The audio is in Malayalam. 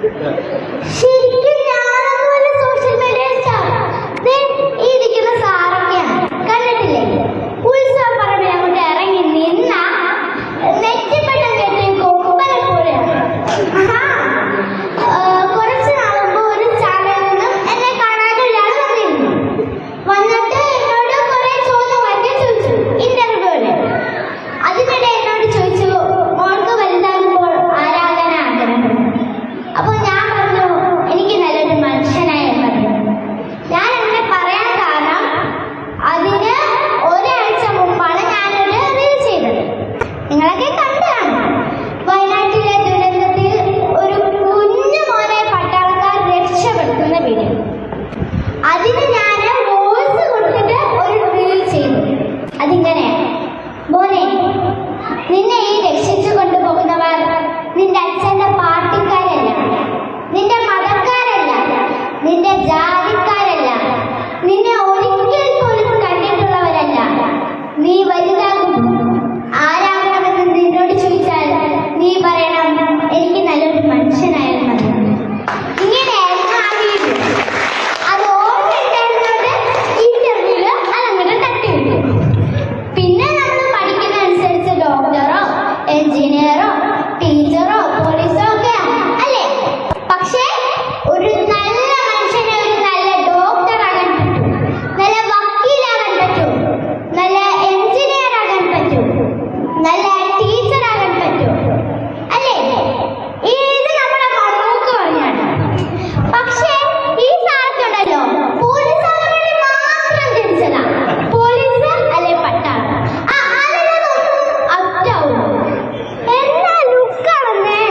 ശരിക്കും ഞാനതുപോലെ സോഷ്യൽ മീഡിയ സ്റ്റാർ. ഈ ഇരിക്കുന്ന സാറൊക്കെയാണ്, കണ്ടിട്ടില്ലേ? ഉത്സവ പറമ്പിൽ അങ്ങോട്ട് ഇറങ്ങി നിന്ന നെറ്റിപ്പട്ടം കെട്ടി കൊമ്പനെ പോലെയാണ്. കുറച്ച് നാളുമ്പോ ഒരു ചാനലിൽ നിന്നും എന്നെ കാണാതെ ഒരാൾ വന്നിരുന്നു. വന്നിട്ട് എന്നോട് കുറെ ചോദ്യമൊക്കെ ചോദിച്ചു, ഇന്റർവ്യൂല്. അതിനിടെ എന്നോട് ചോദിച്ചു, മോൾക്ക് വലുതാകുമ്പോൾ ആരാകാൻ ആഗ്രഹം? അപ്പൊ ഞാൻ പറഞ്ഞു, എനിക്ക് നല്ലൊരു മനുഷ്യനായി പറഞ്ഞു. ഞാൻ അങ്ങനെ പറയാൻ കാരണം അതിന് ഒരാഴ്ച മുമ്പാണ് ഞാനൊരു റീൽ ചെയ്തത്. നിങ്ങളൊക്കെ കണ്ടാണ്. വയനാട്ടിലെ ദുരന്തത്തിൽ ഒരു കുഞ്ഞു മോനെ പട്ടാളക്കാർ രക്ഷപ്പെടുത്തുന്ന വീഡിയോ. അതിന് ഞാൻ വോയിസ് കൊടുത്തിട്ട് ഒരു റീൽ ചെയ്തു. അതിങ്ങനെയാണ്: മോനെ, നിന്നെ ഈ രക്ഷിച്ചു കൊണ്ടുപോകുന്നവർ നിന്റെ അച്ഛന്റെ പാർട്ടിക്കാരല്ല, നിന്റെ മതക്കാരല്ല, നിന്റെ ജാതിക്കാരല്ല, നിന്നെ ഒരിക്കൽ പോലും കണ്ടിട്ടുള്ളവരല്ല. നീ വലുതാകുമ്പോൾ ആരാകണമെന്ന് നിന്നോട് ചോദിച്ചാൽ നീ പറയണം, എനിക്ക് നല്ലൊരു മനുഷ്യനായാലും മതി. ഇങ്ങനെയായിരുന്നു ആ വീഡിയോ. അത് ഓർമ്മയുണ്ടായിരുന്നോണ്ട് ഇന്റർവ്യൂല് അതങ്ങനെ തട്ടിവിട്ടു. പിന്നെ നമ്മൾ പഠിക്കുന്ന അനുസരിച്ച് ഡോക്ടറോ എഞ്ചിനീയറോ ടീച്ചറോ പോലീസോ ഒക്കെ അല്ലേ? പക്ഷേ ഒരു നല്ല മനുഷ്യനെ ഒരു നല്ല ഡോക്ടർ ആകാൻ പറ്റും, നല്ല വക്കീലാകാൻ പറ്റും, നല്ല എഞ്ചിനീയർ ആകാൻ പറ്റും, നല്ല ടീച്ചർ ആകാൻ പറ്റും, അല്ലേ? ഇത് നമ്മുടെ മമ്മൂക്ക് പറഞ്ഞാണ്. പക്ഷേ ഈ സാധനമുണ്ടല്ലോ, പോലീസ് ആകാൻ വേണ്ടി മാത്രം ജനിച്ചതാ. പോലീസ് അല്ലെ പട്ടാളം, ഔട്ടാവും. എന്നാ ലുക്കാണെന്നേ.